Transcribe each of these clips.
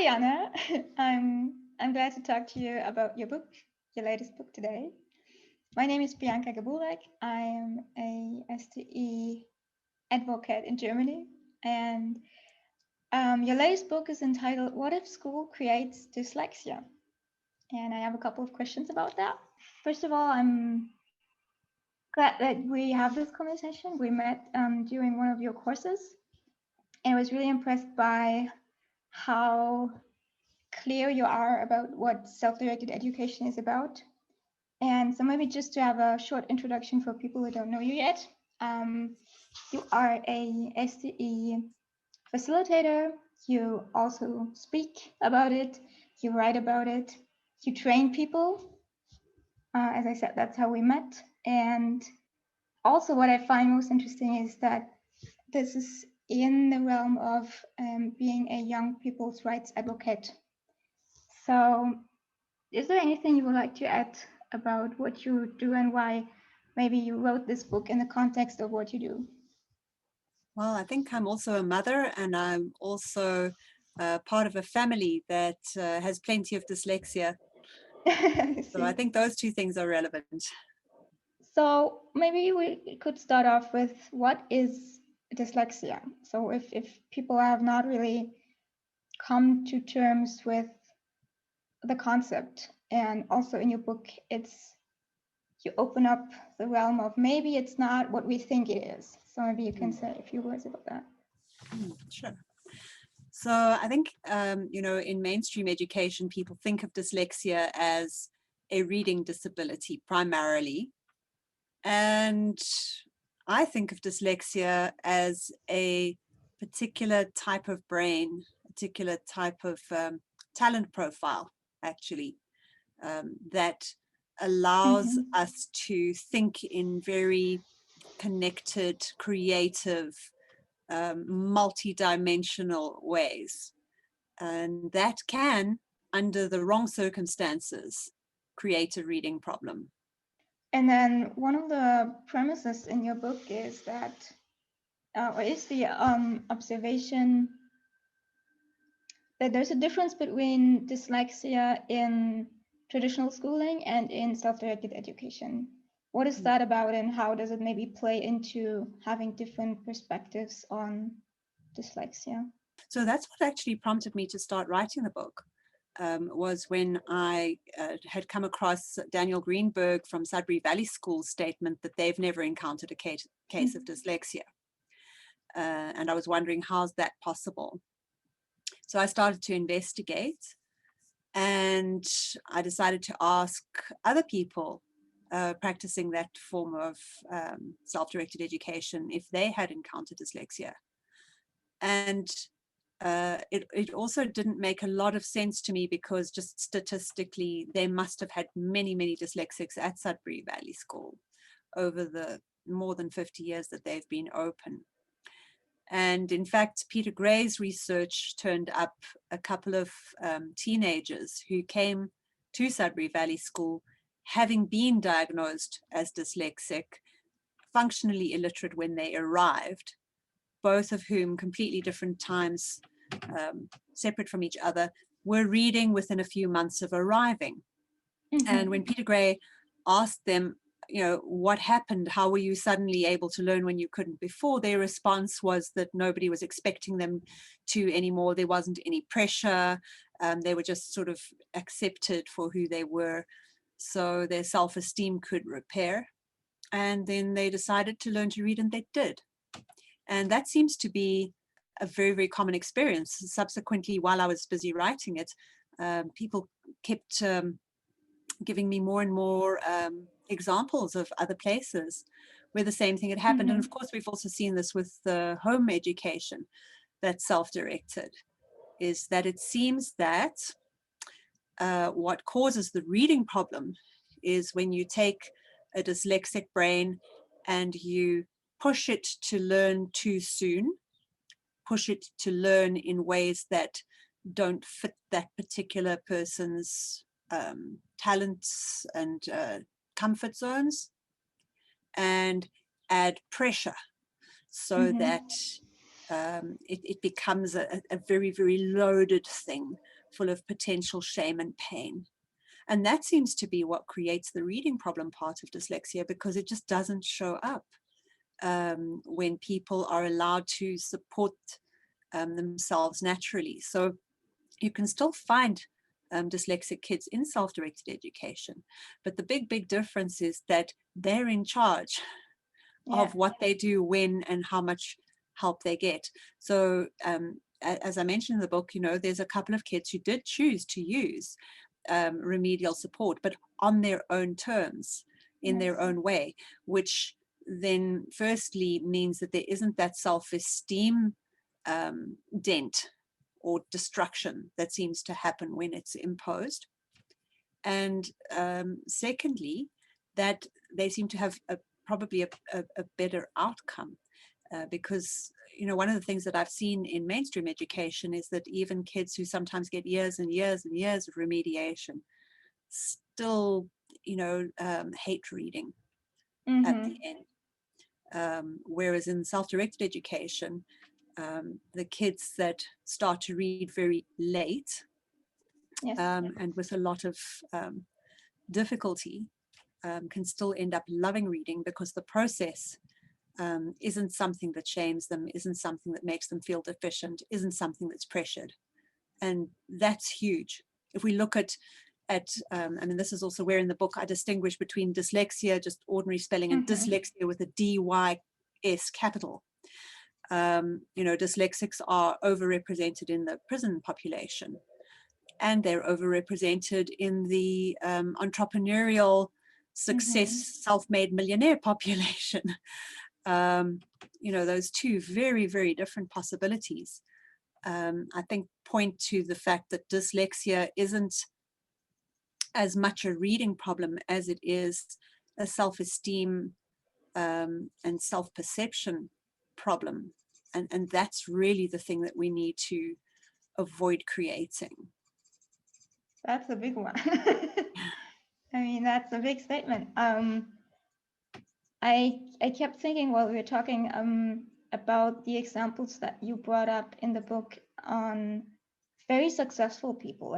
Anna. I'm glad to talk to you about your book, your latest book today. My name is Bianca Geburek. I'm a STE advocate in Germany, and your latest book is entitled "What If School Creates Dyslexia?" And I have a couple of questions about that. First of all, I'm glad that we have this conversation. We met during one of your courses, and I was really impressed by how clear you are about what self-directed education is about. And so maybe just to have a short introduction for people who don't know you yet. You are a STE facilitator. You also speak about it. You write about it. You train people. As I said, that's how we met. And also what I find most interesting is that this is in the realm of being a young people's rights advocate. So is there anything you would like to add about what you do and why maybe you wrote this book in the context of what you do? Well, I think I'm also a mother, and I'm also part of a family that has plenty of dyslexia. So I think those two things are relevant. So maybe we could start off with what is dyslexia? So if people have not really come to terms with the concept, and also in your book, you open up the realm of maybe it's not what we think it is. So maybe you can say a few words about that. Sure. So I think, in mainstream education, people think of dyslexia as a reading disability primarily. And I think of dyslexia as a particular type of brain, particular type of talent profile, actually, that allows us to think in very connected, creative, multi-dimensional ways. And that can, under the wrong circumstances, create a reading problem. And then one of the premises in your book is that, or is the observation that there's a difference between dyslexia in traditional schooling and in self-directed education. What is that about, and how does it maybe play into having different perspectives on dyslexia? So that's what actually prompted me to start writing the book. Was when I had come across Daniel Greenberg from Sudbury Valley School's statement that they've never encountered a case of dyslexia. And I was wondering, how's that possible? So I started to investigate, and I decided to ask other people practicing that form of self-directed education if they had encountered dyslexia. And it also didn't make a lot of sense to me, because just statistically, they must have had many, many dyslexics at Sudbury Valley School over the more than 50 years that they've been open. And in fact, Peter Gray's research turned up a couple of teenagers who came to Sudbury Valley School having been diagnosed as dyslexic, functionally illiterate when they arrived, both of whom, completely different times, separate from each other, were reading within a few months of arriving. And when Peter Gray asked them, what happened? How were you suddenly able to learn when you couldn't before? Their response was that nobody was expecting them to anymore. There wasn't any pressure. They were just sort of accepted for who they were. So their self-esteem could repair. And then they decided to learn to read, and they did. And that seems to be a very, very common experience. Subsequently, while I was busy writing it, people kept giving me more and more examples of other places where the same thing had happened. And of course, we've also seen this with the home education that's self-directed, is that it seems that what causes the reading problem is when you take a dyslexic brain and you push it to learn too soon, push it to learn in ways that don't fit that particular person's talents and comfort zones, and add pressure so that it becomes a very, very loaded thing full of potential shame and pain. And that seems to be what creates the reading problem part of dyslexia, because it just doesn't show up when people are allowed to support themselves naturally. So you can still find dyslexic kids in self-directed education, but the big difference is that they're in charge of what they do, when, and how much help they get. So as I mentioned in the book, there's a couple of kids who did choose to use remedial support, but on their own terms, in their own way, which then firstly means that there isn't that self-esteem dent or destruction that seems to happen when it's imposed. And secondly, that they seem to have probably a better outcome, because one of the things that I've seen in mainstream education is that even kids who sometimes get years and years and years of remediation still hate reading at the end, whereas in self-directed education, the kids that start to read very late and with a lot of difficulty can still end up loving reading, because the process isn't something that shames them, isn't something that makes them feel deficient, isn't something that's pressured. And that's huge. If we look at this is also where in the book I distinguish between dyslexia, just ordinary spelling, and dyslexia with a DYS capital. Dyslexics are overrepresented in the prison population, and they're overrepresented in the entrepreneurial success, self-made millionaire population. Those two very, very different possibilities, I think, point to the fact that dyslexia isn't as much a reading problem as it is a self-esteem and self-perception problem. And that's really the thing that we need to avoid creating. That's a big one. I mean, that's a big statement. I kept thinking while we were talking about the examples that you brought up in the book on very successful people.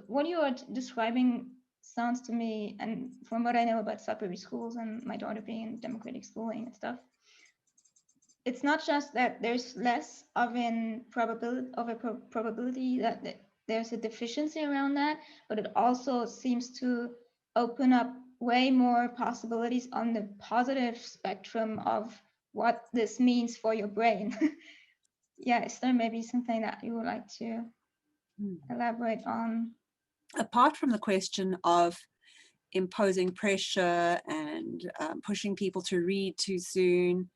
What you are describing sounds to me, and from what I know about suburban schools and my daughter being in democratic schooling and stuff, it's not just that there's less of a probability that there's a deficiency around that, but it also seems to open up way more possibilities on the positive spectrum of what this means for your brain. Yeah, is there maybe something that you would like to elaborate on? Apart from the question of imposing pressure and pushing people to read too soon,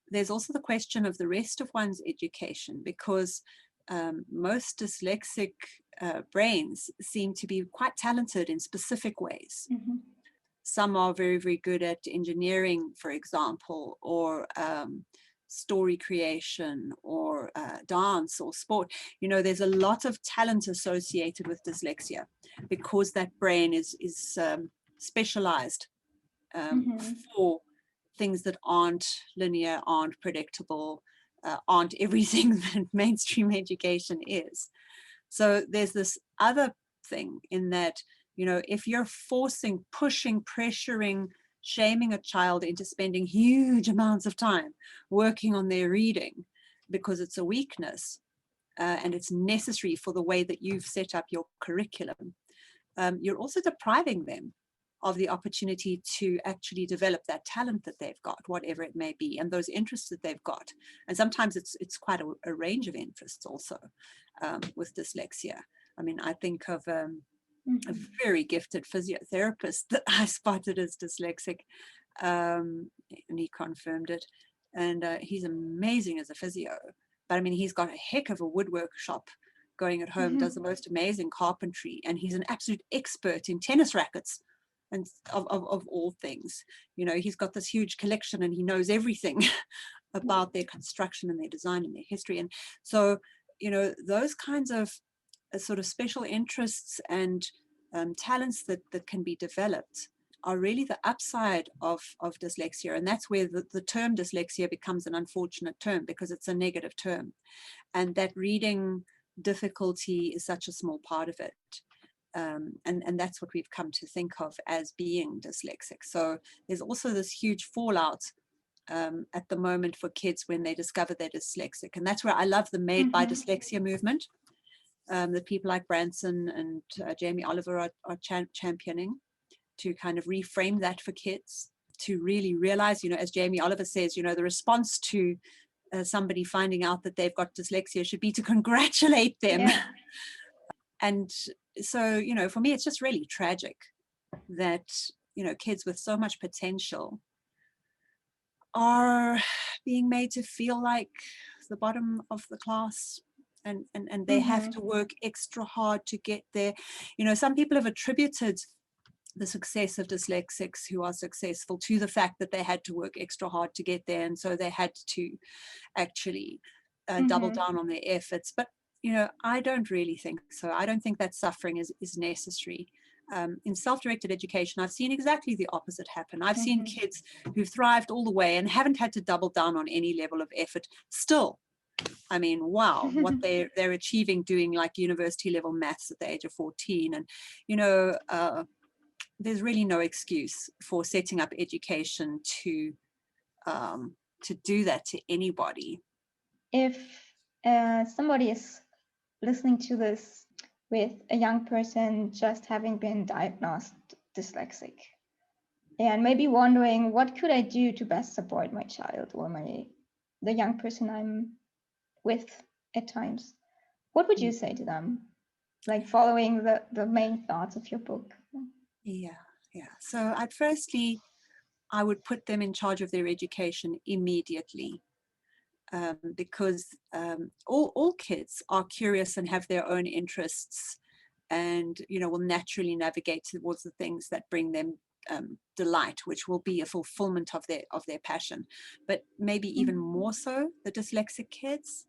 there's also the question of the rest of one's education, because most dyslexic brains seem to be quite talented in specific ways. Some are very, very good at engineering, for example, or story creation, or dance, or sport. There's a lot of talent associated with dyslexia, because that brain is specialized for things that aren't linear, aren't predictable, aren't everything that mainstream education is. So there's this other thing in that, if you're forcing, pushing, pressuring, shaming a child into spending huge amounts of time working on their reading because it's a weakness and it's necessary for the way that you've set up your curriculum, you're also depriving them of the opportunity to actually develop that talent that they've got, whatever it may be, and those interests that they've got. And sometimes it's quite a range of interests also with dyslexia. I mean, I think of a very gifted physiotherapist that I spotted as dyslexic, and he confirmed it. And he's amazing as a physio. But I mean, he's got a heck of a woodwork shop going at home, does the most amazing carpentry, and he's an absolute expert in tennis rackets and of all things. He's got this huge collection and he knows everything about their construction and their design and their history. And so, those kinds of sort of special interests and talents that can be developed are really the upside of dyslexia. And that's where the term dyslexia becomes an unfortunate term, because it's a negative term. And that reading difficulty is such a small part of it. And that's what we've come to think of as being dyslexic. So there's also this huge fallout at the moment for kids when they discover they're dyslexic. And that's where I love the Made by Dyslexia movement that people like Branson and Jamie Oliver are championing, to kind of reframe that for kids, to really realize, as Jamie Oliver says, the response to somebody finding out that they've got dyslexia should be to congratulate them. Yeah. And so, for me, it's just really tragic that, kids with so much potential are being made to feel like the bottom of the class, and they have to work extra hard to get there. Some people have attributed the success of dyslexics who are successful to the fact that they had to work extra hard to get there, and so they had to actually double down on their efforts. But I don't really think so. I don't think that suffering is necessary. In self-directed education, I've seen exactly the opposite happen. I've seen kids who've thrived all the way and haven't had to double down on any level of effort still. I mean, wow, what they're achieving doing like university level maths at the age of 14. And there's really no excuse for setting up education to do that to anybody. If somebody is listening to this with a young person just having been diagnosed dyslexic and maybe wondering, what could I do to best support my child or the young person I'm with at times, what would you say to them, like following the main thoughts of your book? Yeah. So I would put them in charge of their education immediately, because all kids are curious and have their own interests, and will naturally navigate towards the things that bring them delight, which will be a fulfillment of their passion. But maybe even more so the dyslexic kids,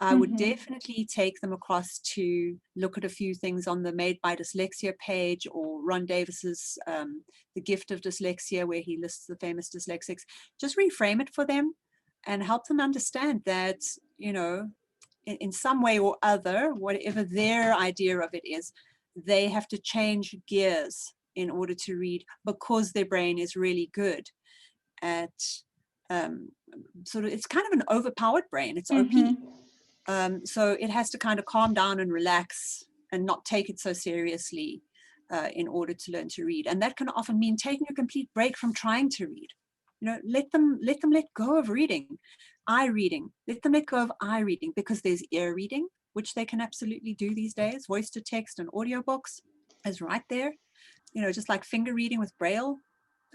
I would definitely take them across to look at a few things on the Made by Dyslexia page, or Ron Davis's The Gift of Dyslexia, where he lists the famous dyslexics. Just reframe it for them and help them understand that, in some way or other, whatever their idea of it is, they have to change gears in order to read, because their brain is really good at sort of, it's kind of an overpowered brain. It's OP. So it has to kind of calm down and relax and not take it so seriously in order to learn to read. And that can often mean taking a complete break from trying to read. Let them let go of reading, eye reading. Let them let go of eye reading, because there's ear reading, which they can absolutely do these days. Voice to text and audiobooks is right there. Just like finger reading with Braille,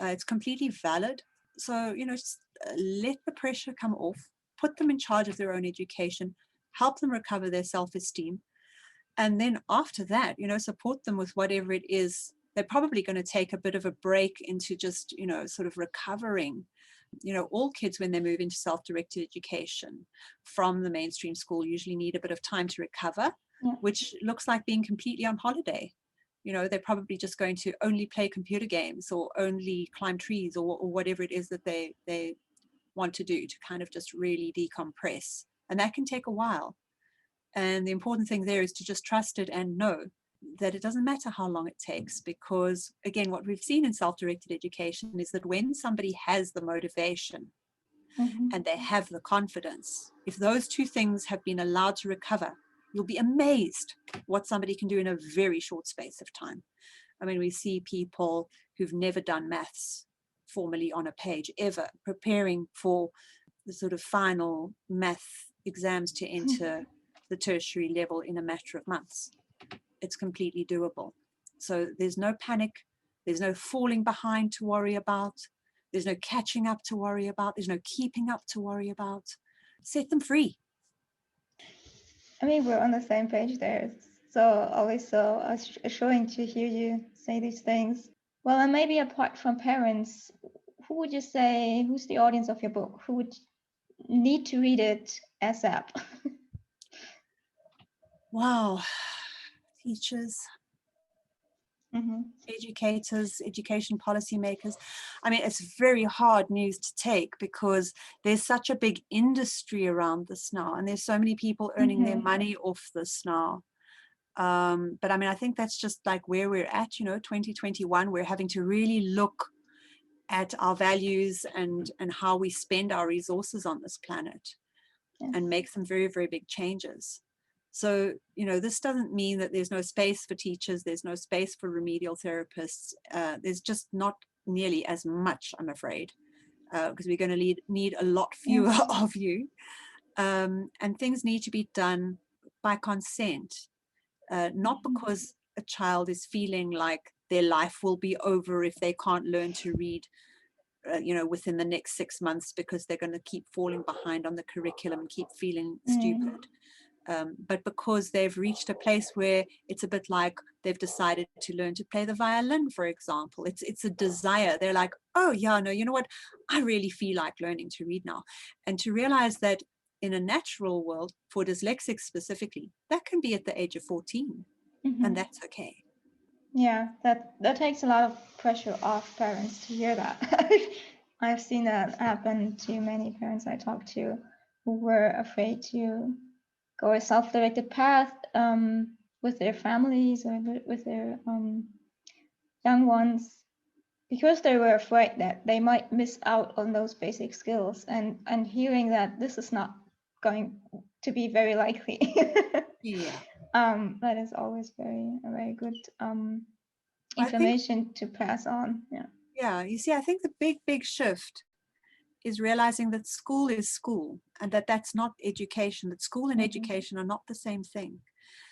it's completely valid. So, just let the pressure come off, put them in charge of their own education, help them recover their self-esteem. And then after that, support them with whatever it is. They're probably going to take a bit of a break into just, sort of recovering. All kids, when they move into self-directed education from the mainstream school, usually need a bit of time to recover, which looks like being completely on holiday. They're probably just going to only play computer games or only climb trees or whatever it is that they want to do to kind of just really decompress. And that can take a while. And the important thing there is to just trust it and know that it doesn't matter how long it takes, because again, what we've seen in self-directed education is that when somebody has the motivation and they have the confidence, if those two things have been allowed to recover, you'll be amazed what somebody can do in a very short space of time. I mean, we see people who've never done maths formally on a page ever, preparing for the sort of final math exams to enter the tertiary level in a matter of months. It's completely doable. So there's no panic, there's no falling behind to worry about, there's no catching up to worry about, there's no keeping up to worry about. Set them free. I mean, we're on the same page there. So always so assuring to hear you say these things. Well, and maybe apart from parents, who would you say, who's the audience of your book? Who would need to read it ASAP? Wow, teachers. educators, education policymakers. I mean, it's very hard news to take because there's such a big industry around this now, and there's so many people earning their money off this now. But I mean, I think that's just like where we're at, you know, 2021, we're having to really look at our values and how we spend our resources on this planet and make some very, very big changes. So, you know, this doesn't mean that there's no space for teachers, there's no space for remedial therapists. There's just not nearly as much, I'm afraid, because we're going to need a lot fewer of you. And things need to be done by consent, not because a child is feeling like their life will be over if they can't learn to read, you know, within the next 6 months, because they're going to keep falling behind on the curriculum and keep feeling stupid. But because they've reached a place where it's a bit like they've decided to learn to play the violin, for example. It's a desire. They're like, oh yeah, no, you know what? I really feel like learning to read now. And to realize that in a natural world, for dyslexics specifically, that can be at the age of 14, and that's okay. Yeah, that takes a lot of pressure off parents to hear that. I've seen that happen to many parents I talked to who were afraid to go a self-directed path with their families or with their young ones, because they were afraid that they might miss out on those basic skills, and hearing that this is not going to be very likely. Yeah. That is always a very good information to pass on. Yeah, you see, I think the big shift is realizing that school is school, and that that's not education, that school and education are not the same thing.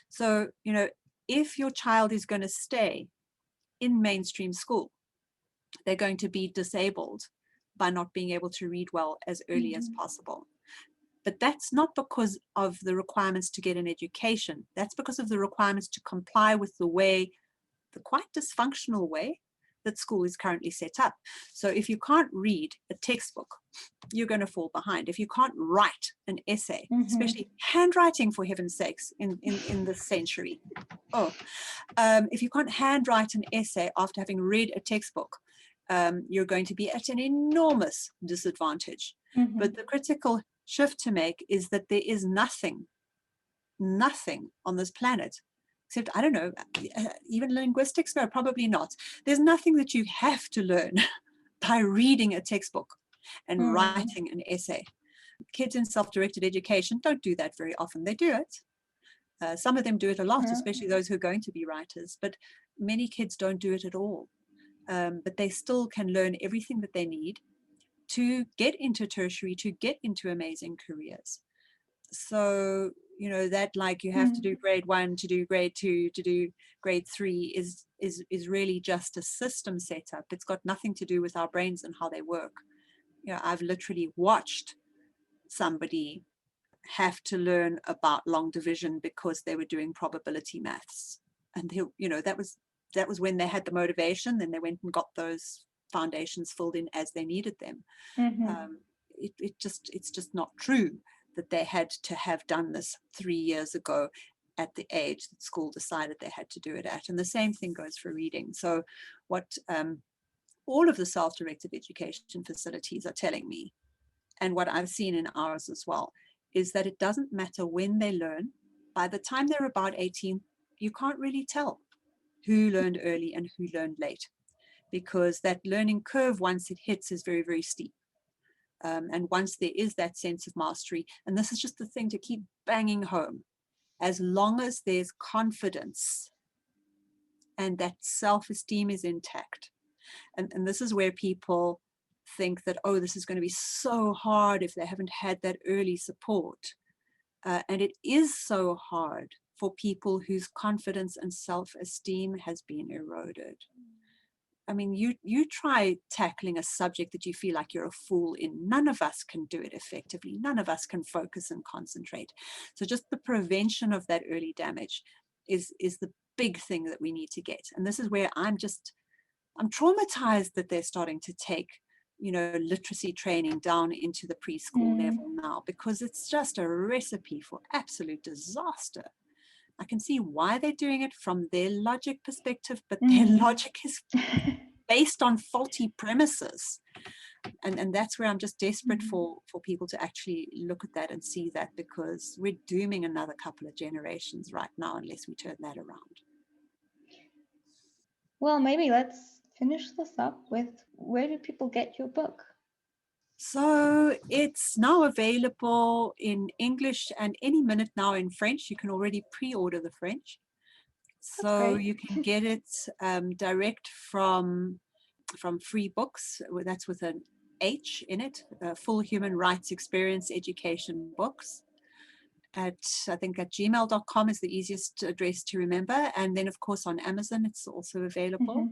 So, you know, if your child is going to stay in mainstream school, they're going to be disabled by not being able to read well as early as possible. But that's not because of the requirements to get an education. That's because of the requirements to comply with the quite dysfunctional way that school is currently set up. So if you can't read a textbook, you're going to fall behind. If you can't write an essay, especially handwriting, for heaven's sakes, in this century. If you can't handwrite an essay after having read a textbook, you're going to be at an enormous disadvantage. But the critical shift to make is that there is nothing on this planet, except, I don't know, even linguistics, no, probably not. There's nothing that you have to learn by reading a textbook and writing an essay. Kids in self-directed education don't do that very often. They do it. Some of them do it a lot, especially those who are going to be writers, but many kids don't do it at all. But they still can learn everything that they need to get into tertiary, to get into amazing careers. So, you know, that like you have to do grade 1, to do grade 2, to do grade 3 is really just a system setup. It's got nothing to do with our brains and how they work. You know, I've literally watched somebody have to learn about long division because they were doing probability maths, and they, you know, that was when they had the motivation. Then they went and got those foundations filled in as they needed them. It's just not true that they had to have done this 3 years ago at the age that school decided they had to do it at. And the same thing goes for reading. So what all of the self-directed education facilities are telling me, and what I've seen in ours as well, is that it doesn't matter when they learn. By the time they're about 18, you can't really tell who learned early and who learned late, because that learning curve, once it hits, is very, very steep. And once there is that sense of mastery, and this is just the thing to keep banging home, as long as there's confidence and that self-esteem is intact, and this is where people think that, oh, this is going to be so hard if they haven't had that early support. And it is so hard for people whose confidence and self-esteem has been eroded. I mean, you try tackling a subject that you feel like you're a fool in. None of us can do it effectively. None of us can focus and concentrate. So just the prevention of that early damage is the big thing that we need to get. And this is where I'm traumatized that they're starting to take, you know, literacy training down into the preschool level now, because it's just a recipe for absolute disaster. I can see why they're doing it from their logic perspective, but their logic is based on faulty premises. And that's where I'm just desperate for people to actually look at that and see that, because we're dooming another couple of generations right now unless we turn that around. Well, maybe let's finish this up with, where do people get your book? So it's now available in English and any minute now in French. You can already pre-order the French. So you can get it direct from Free Books. That's with an H in it, Full Human Rights Experience Education Books. I think at gmail.com is the easiest address to remember. And then, of course, on Amazon, it's also available.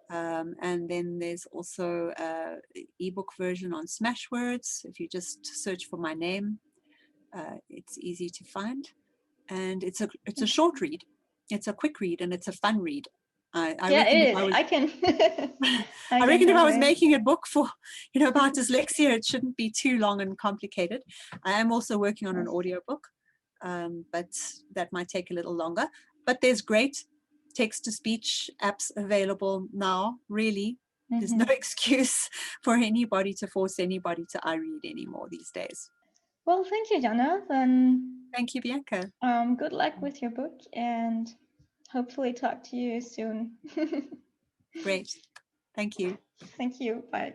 And then there's also an ebook version on Smashwords. If you just search for my name, it's easy to find. And it's a short read. It's a quick read, and it's a fun read. I reckon it is. I can. I reckon if I was making a book for, about dyslexia, it shouldn't be too long and complicated. I am also working on an audiobook, but that might take a little longer. But there's great text-to-speech apps available now, really. There's no excuse for anybody to force anybody to iRead anymore these days. Well, thank you, Jonathan. Thank you, Bianca. Good luck with your book, and hopefully talk to you soon. Great. Thank you. Thank you. Bye.